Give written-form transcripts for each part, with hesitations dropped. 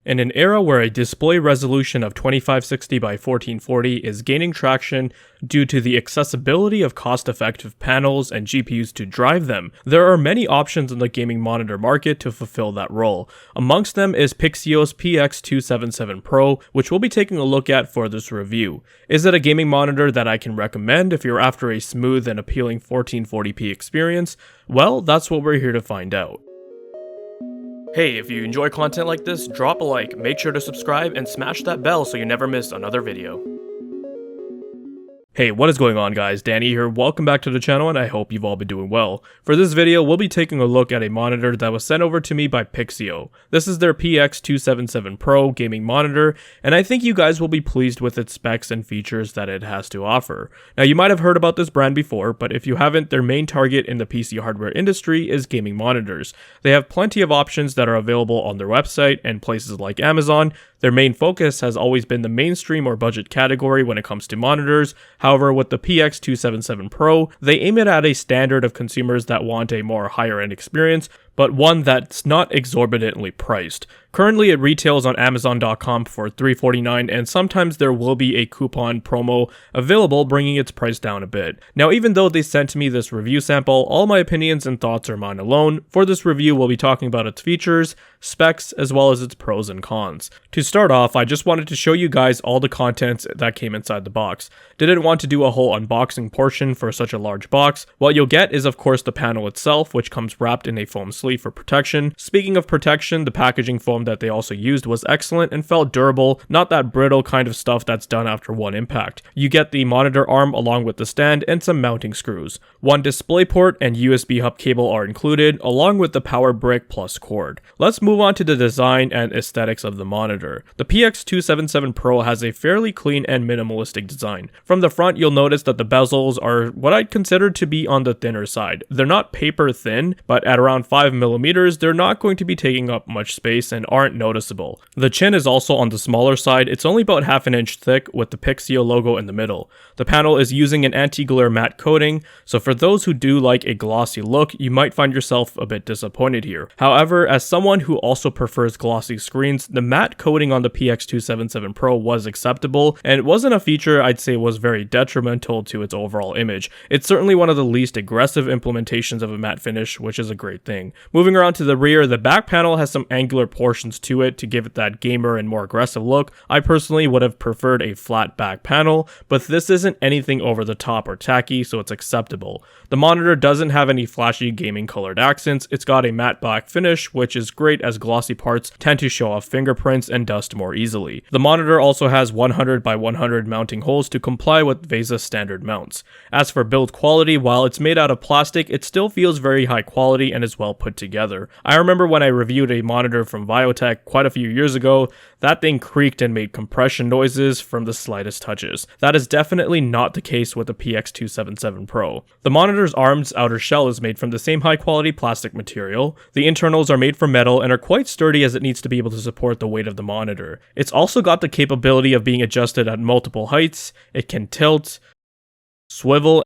In an era where a display resolution of 2560 by 1440 is gaining traction due to the accessibility of cost-effective panels and GPUs to drive them, there are many options in the gaming monitor market to fulfill that role. Amongst them is PIXIO's PX277 Pro, which we'll be taking a look at for this review. Is it a gaming monitor that I can recommend if you're after a smooth and appealing 1440p experience? Well, that's what we're here to find out. Hey, if you enjoy content like this, drop a like, make sure to subscribe, and smash that bell so you never miss another video. Hey, what is going on guys, Danny here, welcome back to the channel and I hope you've all been doing well. For this video, we'll be taking a look at a monitor that was sent over to me by PIXIO. This is their PX277 Pro gaming monitor, and I think you guys will be pleased with its specs and features that it has to offer. Now you might have heard about this brand before, but if you haven't, their main target in the PC hardware industry is gaming monitors. They have plenty of options that are available on their website and places like Amazon. Their main focus has always been the mainstream or budget category when it comes to monitors. However, with the PX277 Pro, they aim it at a standard of consumers that want a more higher end experience, but one that's not exorbitantly priced. Currently, it retails on Amazon.com for $349, and sometimes there will be a coupon promo available, bringing its price down a bit. Now, even though they sent me this review sample, all my opinions and thoughts are mine alone. For this review, we'll be talking about its features, specs, as well as its pros and cons. To start off, I just wanted to show you guys all the contents that came inside the box. Didn't want to do a whole unboxing portion for such a large box. What you'll get is, of course, the panel itself, which comes wrapped in a foam sleeve for protection. Speaking of protection, the packaging foam that they also used was excellent and felt durable, not that brittle kind of stuff that's done after one impact. You get the monitor arm along with the stand and some mounting screws. One DisplayPort and USB hub cable are included, along with the power brick plus cord. Let's move on to the design and aesthetics of the monitor. The PX277 Pro has a fairly clean and minimalistic design. From the front, you'll notice that the bezels are what I'd consider to be on the thinner side. They're not paper thin, but at around 5mm, they're not going to be taking up much space and aren't noticeable. The chin is also on the smaller side. It's only about half an inch thick with the PIXIO logo in the middle. The panel is using an anti-glare matte coating, so for those who do like a glossy look, you might find yourself a bit disappointed here. However, as someone who also prefers glossy screens, the matte coating on the PX277 Pro was acceptable, and it wasn't a feature I'd say was very detrimental to its overall image. It's certainly one of the least aggressive implementations of a matte finish, which is a great thing. Moving around to the rear, the back panel has some angular portions to it to give it that gamer and more aggressive look. I personally would have preferred a flat back panel, but this isn't anything over the top or tacky, so it's acceptable. The monitor doesn't have any flashy gaming colored accents. It's got a matte black finish, which is great as glossy parts tend to show off fingerprints and dust more easily. The monitor also has 100 by 100 mounting holes to comply with VESA standard mounts. As for build quality, while it's made out of plastic, it still feels very high quality and is well put together. I remember when I reviewed a monitor from Viotech quite a few years ago, that thing creaked and made compression noises from the slightest touches. That is definitely not the case with the PX277 Pro. The monitor's arm's outer shell is made from the same high quality plastic material. The internals are made from metal and are quite sturdy as it needs to be able to support the weight of the monitor. It's also got the capability of being adjusted at multiple heights. It can tilt, swivel,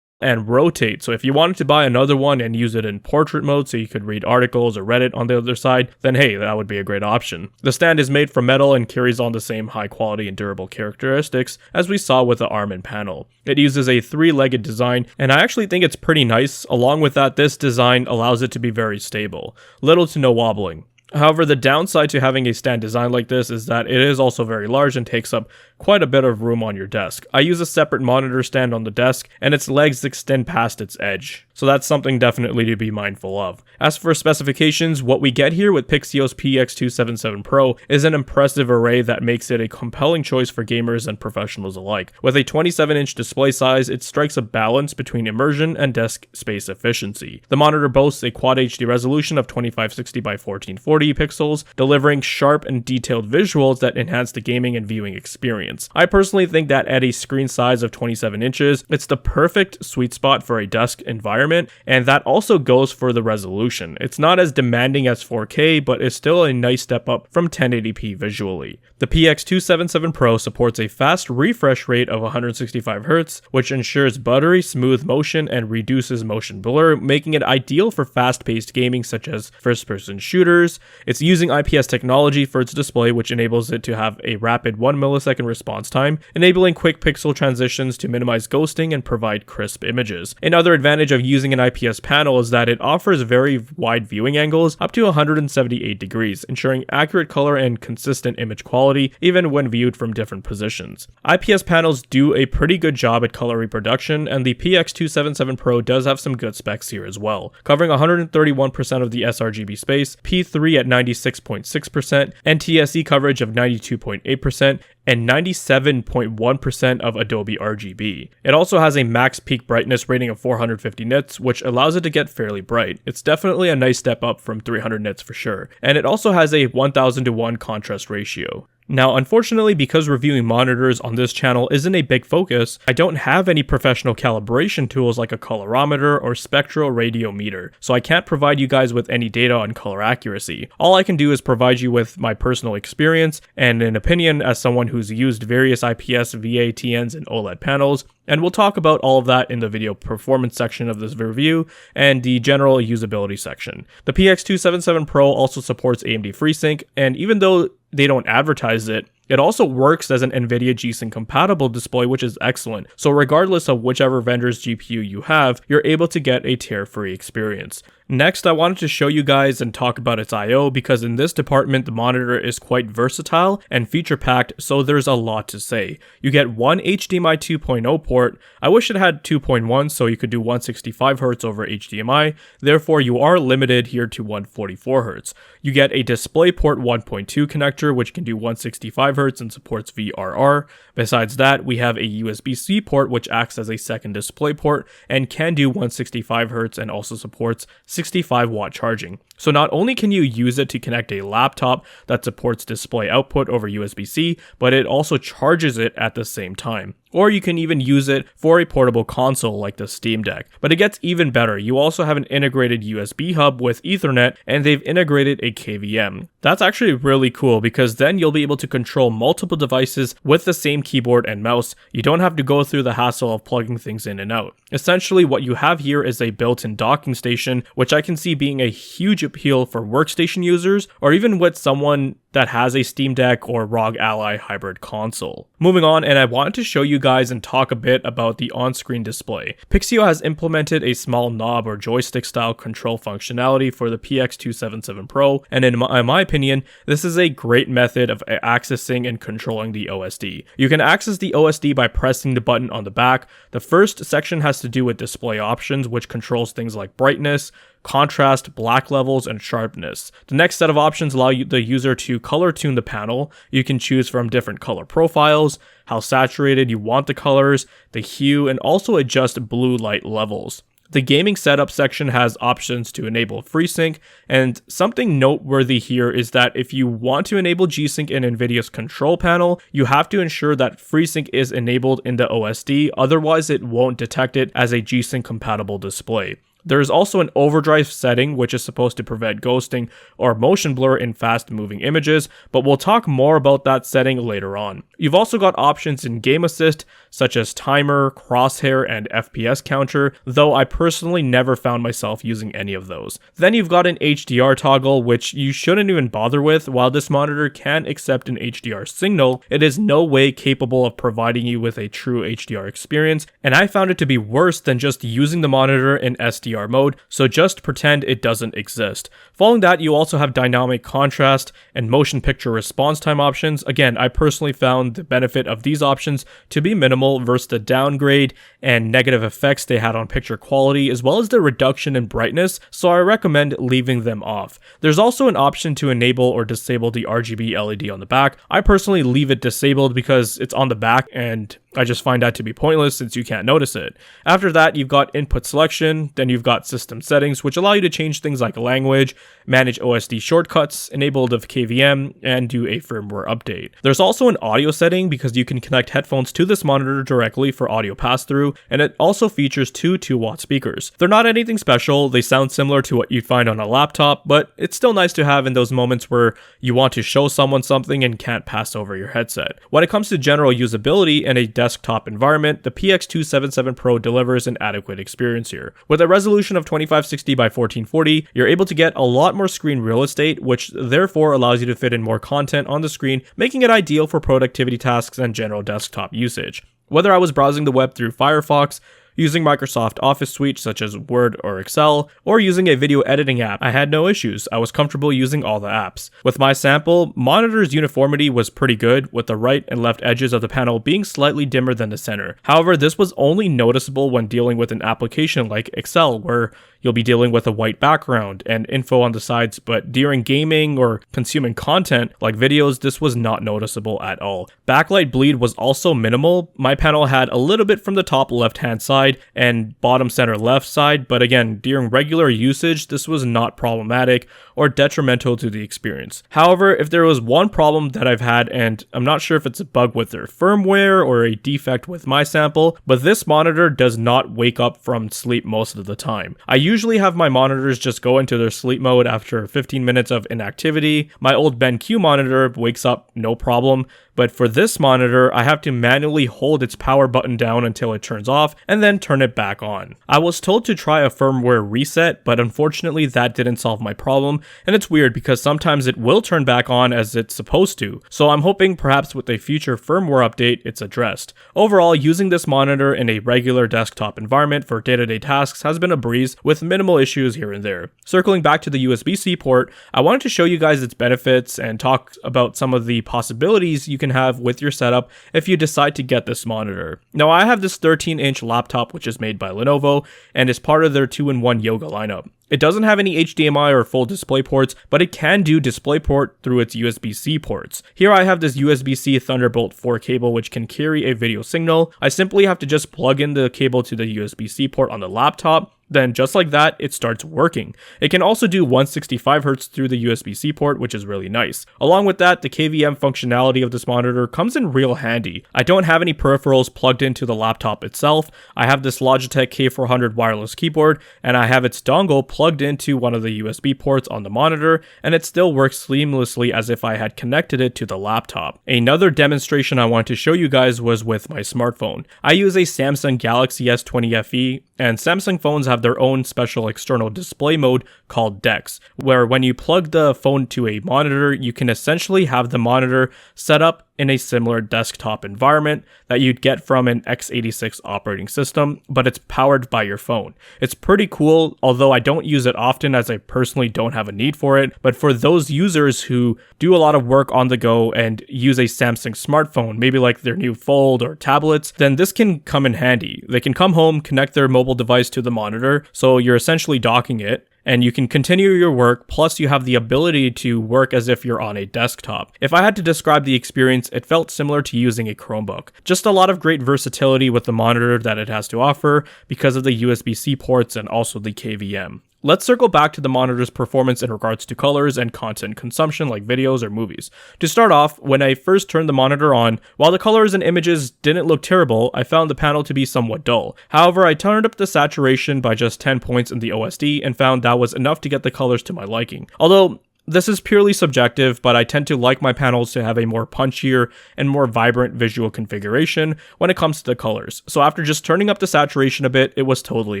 and rotate. So if you wanted to buy another one and use it in portrait mode so you could read articles or Reddit on the other side, then hey, that would be a great option. The stand is made from metal and carries on the same high quality and durable characteristics as we saw with the arm and panel. It uses a three-legged design, and I actually think it's pretty nice. Along with that, this design allows it to be very stable. Little to no wobbling. However, the downside to having a stand design like this is that it is also very large and takes up quite a bit of room on your desk. I use a separate monitor stand on the desk, and its legs extend past its edge. So that's something definitely to be mindful of. As for specifications, what we get here with PIXIO's PX277 Pro is an impressive array that makes it a compelling choice for gamers and professionals alike. With a 27-inch display size, it strikes a balance between immersion and desk space efficiency. The monitor boasts a Quad HD resolution of 2560 by 1440 pixels, delivering sharp and detailed visuals that enhance the gaming and viewing experience. I personally think that at a screen size of 27 inches, it's the perfect sweet spot for a desk environment, and that also goes for the resolution. It's not as demanding as 4K, but it's still a nice step up from 1080p visually. The PX277 Pro supports a fast refresh rate of 165Hz, which ensures buttery, smooth motion and reduces motion blur, making it ideal for fast-paced gaming such as first-person shooters, It's using IPS technology for its display, which enables it to have a rapid 1 millisecond response time, enabling quick pixel transitions to minimize ghosting and provide crisp images. Another advantage of using an IPS panel is that it offers very wide viewing angles, up to 178 degrees, ensuring accurate color and consistent image quality even when viewed from different positions. IPS panels do a pretty good job at color reproduction, and the PX277 Pro does have some good specs here as well, covering 131% of the sRGB space, P3 at 96.6%, NTSC coverage of 92.8%, and 97.1% of Adobe RGB. It also has a max peak brightness rating of 450 nits, which allows it to get fairly bright. It's definitely a nice step up from 300 nits for sure. And it also has a 1000:1 contrast ratio. Now, unfortunately, because reviewing monitors on this channel isn't a big focus, I don't have any professional calibration tools like a colorimeter or spectral radiometer, so I can't provide you guys with any data on color accuracy. All I can do is provide you with my personal experience and an opinion as someone who's used various IPS, VA, TNs, and OLED panels, and we'll talk about all of that in the video performance section of this review and the general usability section. The PX277 Pro also supports AMD Freesync, and even though they don't advertise it, it also works as an NVIDIA G-Sync compatible display, which is excellent. So regardless of whichever vendor's GPU you have, you're able to get a tear-free experience. Next, I wanted to show you guys and talk about its I/O, because in this department the monitor is quite versatile and feature-packed, so there's a lot to say. You get one HDMI 2.0 port. I wish it had 2.1 so you could do 165Hz over HDMI, therefore you are limited here to 144Hz. You get a DisplayPort 1.2 connector which can do 165Hz and supports VRR. Besides that, we have a USB-C port which acts as a second DisplayPort and can do 165Hz and also supports 65-watt charging. So not only can you use it to connect a laptop that supports display output over USB-C, but it also charges it at the same time. Or you can even use it for a portable console like the Steamdeck. But it gets even better. You also have an integrated USB hub with Ethernet, and they've integrated a KVM. That's actually really cool, because then you'll be able to control multiple devices with the same keyboard and mouse. You don't have to go through the hassle of plugging things in and out. Essentially, what you have here is a built-in docking station, which I can see being a huge appeal for workstation users, or even with someone that has a Steam Deck or ROG Ally hybrid console. Moving on, and I wanted to show you guys and talk a bit about the on-screen display. PIXIO has implemented a small knob or joystick style control functionality for the PX277 Pro, and in my opinion, this is a great method of accessing and controlling the OSD. You can access the OSD by pressing the button on the back. The first section has to do with display options, which controls things like brightness, contrast, black levels, and sharpness. The next set of options allow the user to color tune the panel. You can choose from different color profiles, how saturated you want the colors, the hue, and also adjust blue light levels. The gaming setup section has options to enable FreeSync, and something noteworthy here is that if you want to enable G-Sync in NVIDIA's control panel, you have to ensure that FreeSync is enabled in the OSD, otherwise it won't detect it as a G-Sync compatible display. There is also an overdrive setting, which is supposed to prevent ghosting or motion blur in fast-moving images, but we'll talk more about that setting later on. You've also got options in Game Assist, such as timer, crosshair, and FPS counter, though I personally never found myself using any of those. Then you've got an HDR toggle, which you shouldn't even bother with. While this monitor can accept an HDR signal, it is no way capable of providing you with a true HDR experience, and I found it to be worse than just using the monitor in SDR mode, so just pretend it doesn't exist. Following that, you also have dynamic contrast and motion picture response time options. Again, I personally found the benefit of these options to be minimal versus the downgrade and negative effects they had on picture quality, as well as the reduction in brightness, so I recommend leaving them off. There's also an option to enable or disable the RGB LED on the back. I personally leave it disabled because it's on the back and I just find that to be pointless since you can't notice it. After that, you've got input selection, then you've got system settings, which allow you to change things like language, manage OSD shortcuts, enable the KVM, and do a firmware update. There's also an audio setting because you can connect headphones to this monitor directly for audio pass-through, and it also features two 2-watt speakers. They're not anything special, they sound similar to what you'd find on a laptop, but it's still nice to have in those moments where you want to show someone something and can't pass over your headset. When it comes to general usability and a desktop environment, the PX277 Pro delivers an adequate experience here. With a resolution resolution of 2560 by 1440, you're able to get a lot more screen real estate, which therefore allows you to fit in more content on the screen, making it ideal for productivity tasks and general desktop usage. Whether I was browsing the web through Firefox, using Microsoft Office suite such as Word or Excel, or using a video editing app, I had no issues. I was comfortable using all the apps. With my sample, monitor's uniformity was pretty good, with the right and left edges of the panel being slightly dimmer than the center. However, this was only noticeable when dealing with an application like Excel, where you'll be dealing with a white background and info on the sides, but during gaming or consuming content like videos, this was not noticeable at all. Backlight bleed was also minimal. My panel had a little bit from the top left hand side and bottom center left side, but again, during regular usage, this was not problematic or detrimental to the experience. However, if there was one problem that I've had, and I'm not sure if it's a bug with their firmware or a defect with my sample, but this monitor does not wake up from sleep most of the time. I usually have my monitors just go into their sleep mode after 15 minutes of inactivity. My old BenQ monitor wakes up no problem, but for this monitor, I have to manually hold its power button down until it turns off and then turn it back on. I was told to try a firmware reset, but unfortunately that didn't solve my problem, and it's weird because sometimes it will turn back on as it's supposed to, so I'm hoping perhaps with a future firmware update it's addressed. Overall, using this monitor in a regular desktop environment for day-to-day tasks has been a breeze with minimal issues here and there. Circling back to the USB-C port, I wanted to show you guys its benefits and talk about some of the possibilities you can have with your setup if you decide to get this monitor. Now, I have this 13-inch laptop which is made by Lenovo and is part of their 2-in-1 Yoga lineup. It doesn't have any HDMI or full display ports, but it can do DisplayPort through its USB-C ports. Here I have this USB-C Thunderbolt 4 cable which can carry a video signal. I simply have to just plug in the cable to the USB-C port on the laptop. Then just like that, it starts working. It can also do 165Hz through the USB-C port, which is really nice. Along with that, the KVM functionality of this monitor comes in real handy. I don't have any peripherals plugged into the laptop itself. I have this Logitech K400 wireless keyboard, and I have its dongle plugged into one of the USB ports on the monitor, and it still works seamlessly as if I had connected it to the laptop. Another demonstration I want to show you guys was with my smartphone. I use a Samsung Galaxy S20 FE, and Samsung phones have their own special external display mode called DeX, where when you plug the phone to a monitor, you can essentially have the monitor set up in a similar desktop environment that you'd get from an x86 operating system, but it's powered by your phone. It's pretty cool, although I don't use it often as I personally don't have a need for it, but for those users who do a lot of work on the go and use a Samsung smartphone, maybe like their new Fold or tablets, then this can come in handy. They can come home, connect their mobile device to the monitor, so you're essentially docking it, and you can continue your work, plus you have the ability to work as if you're on a desktop. If I had to describe the experience, it felt similar to using a Chromebook. Just a lot of great versatility with the monitor that it has to offer because of the USB-C ports and also the KVM. Let's circle back to the monitor's performance in regards to colors and content consumption like videos or movies. To start off, when I first turned the monitor on, while the colors and images didn't look terrible, I found the panel to be somewhat dull. However, I turned up the saturation by just 10 points in the OSD and found that was enough to get the colors to my liking. Although, this is purely subjective, but I tend to like my panels to have a more punchier and more vibrant visual configuration when it comes to the colors. So after just turning up the saturation a bit, it was totally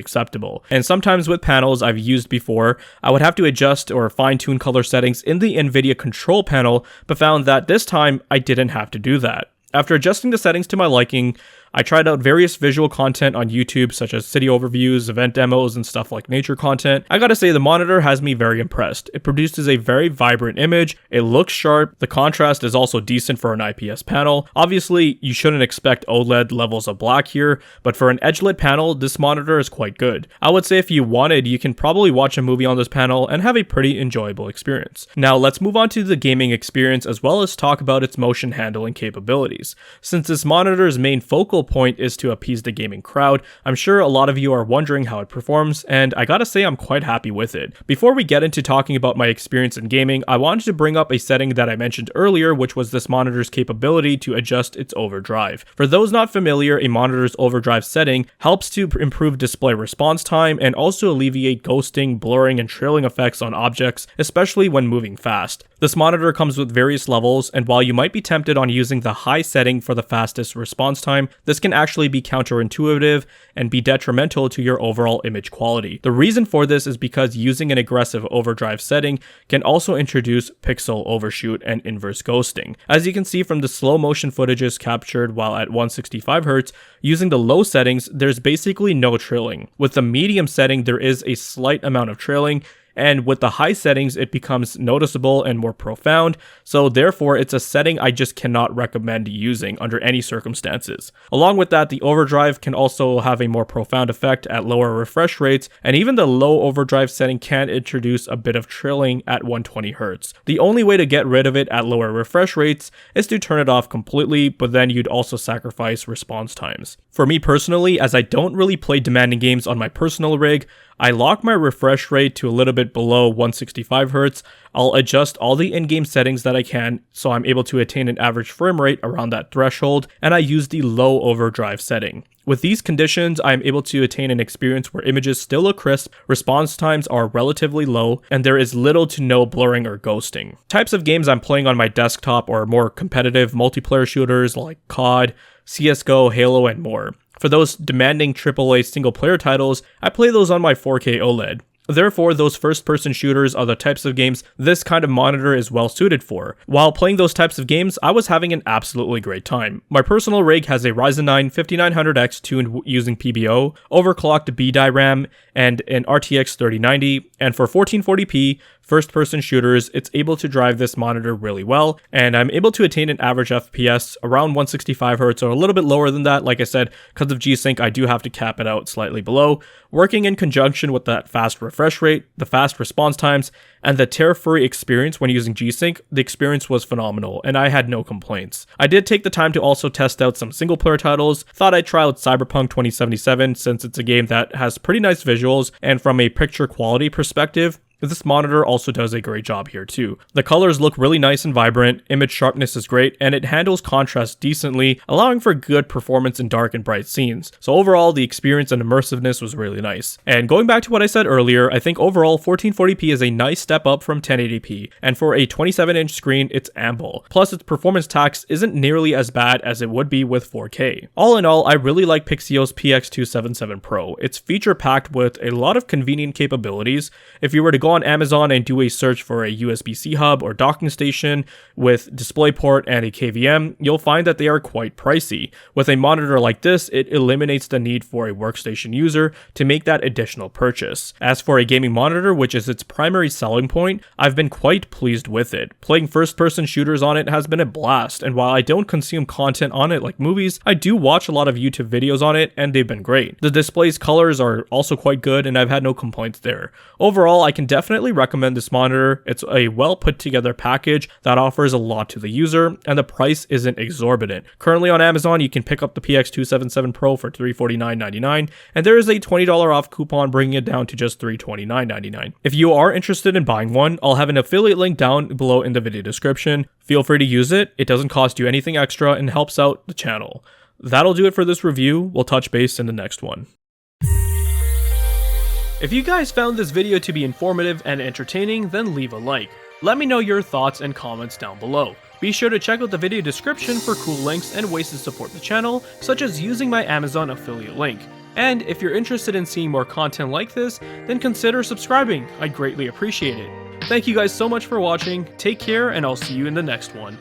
acceptable. And sometimes with panels I've used before, I would have to adjust or fine-tune color settings in the NVIDIA control panel, but found that this time I didn't have to do that. After adjusting the settings to my liking, I tried out various visual content on YouTube such as city overviews, event demos, and stuff like nature content. I gotta say the monitor has me very impressed. It produces a very vibrant image, it looks sharp, the contrast is also decent for an IPS panel. Obviously, you shouldn't expect OLED levels of black here, but for an edge-lit panel, this monitor is quite good. I would say if you wanted, you can probably watch a movie on this panel and have a pretty enjoyable experience. Now let's move on to the gaming experience as well as talk about its motion handling capabilities. Since this monitor's main focal point is to appease the gaming crowd, I'm sure a lot of you are wondering how it performs, and I gotta say I'm quite happy with it. Before we get into talking about my experience in gaming, I wanted to bring up a setting that I mentioned earlier, which was this monitor's capability to adjust its overdrive. For those not familiar, a monitor's overdrive setting helps to improve display response time and also alleviate ghosting, blurring, and trailing effects on objects, especially when moving fast. This monitor comes with various levels, and while you might be tempted on using the high setting for the fastest response time, this this can actually be counterintuitive and be detrimental to your overall image quality. The reason for this is because using an aggressive overdrive setting can also introduce pixel overshoot and inverse ghosting. As you can see from the slow motion footages captured while at 165Hz, using the low settings, there's basically no trailing. With the medium setting, there is a slight amount of trailing, and with the high settings, it becomes noticeable and more profound, so therefore it's a setting I just cannot recommend using under any circumstances. Along with that, the overdrive can also have a more profound effect at lower refresh rates, and even the low overdrive setting can introduce a bit of trailing at 120Hz. The only way to get rid of it at lower refresh rates is to turn it off completely, but then you'd also sacrifice response times. For me personally, as I don't really play demanding games on my personal rig, I lock my refresh rate to a little bit below 165Hz. I'll adjust all the in-game settings that I can so I'm able to attain an average frame rate around that threshold, and I use the low overdrive setting. With these conditions, I am able to attain an experience where images still look crisp, response times are relatively low, and there is little to no blurring or ghosting. Types of games I'm playing on my desktop are more competitive multiplayer shooters like COD, CSGO, Halo, and more. For those demanding AAA single-player titles, I play those on my 4K OLED. Therefore, those first-person shooters are the types of games this kind of monitor is well suited for. While playing those types of games, I was having an absolutely great time. My personal rig has a Ryzen 9 5900X tuned using PBO, overclocked B-die RAM, and an RTX 3090, and for 1440p first-person shooters, it's able to drive this monitor really well, and I'm able to attain an average FPS around 165Hz or a little bit lower than that. Like I said, because of G-Sync, I do have to cap it out slightly below. Working in conjunction with that fast refresh rate, the fast response times, and the tear-free experience when using G-Sync, the experience was phenomenal, and I had no complaints. I did take the time to also test out some single-player titles. Thought I'd try out Cyberpunk 2077 since it's a game that has pretty nice visuals, and from a picture quality perspective, this monitor also does a great job here too. The colors look really nice and vibrant, image sharpness is great, and it handles contrast decently, allowing for good performance in dark and bright scenes. So overall, the experience and immersiveness was really nice. And going back to what I said earlier, I think overall 1440p is a nice step up from 1080p, and for a 27-inch screen, it's ample. Plus, its performance tax isn't nearly as bad as it would be with 4K. All in all, I really like PIXIO's PX277 Pro. It's feature-packed with a lot of convenient capabilities. If you were to go on Amazon and do a search for a USB hub or docking station with DisplayPort and a KVM, you'll find that they are quite pricey. With a monitor like this, it eliminates the need for a workstation user to make that additional purchase. As for a gaming monitor, which is its primary selling point, I've been quite pleased with it. Playing first-person shooters on it has been a blast, and while I don't consume content on it like movies, I do watch a lot of YouTube videos on it, and they've been great. The display's colors are also quite good, and I've had no complaints there. Overall, I can definitely recommend this monitor. It's a well put together package that offers a lot to the user, and the price isn't exorbitant. Currently on Amazon, you can pick up the PX277 Pro for $349.99, and there is a $20 off coupon bringing it down to just $329.99. If you are interested in buying one, I'll have an affiliate link down below in the video description. Feel free to use it. It doesn't cost you anything extra and helps out the channel. That'll do it for this review. We'll touch base in the next one. If you guys found this video to be informative and entertaining, then leave a like. Let me know your thoughts and comments down below. Be sure to check out the video description for cool links and ways to support the channel, such as using my Amazon affiliate link. And if you're interested in seeing more content like this, then consider subscribing. I'd greatly appreciate it. Thank you guys so much for watching, take care, and I'll see you in the next one.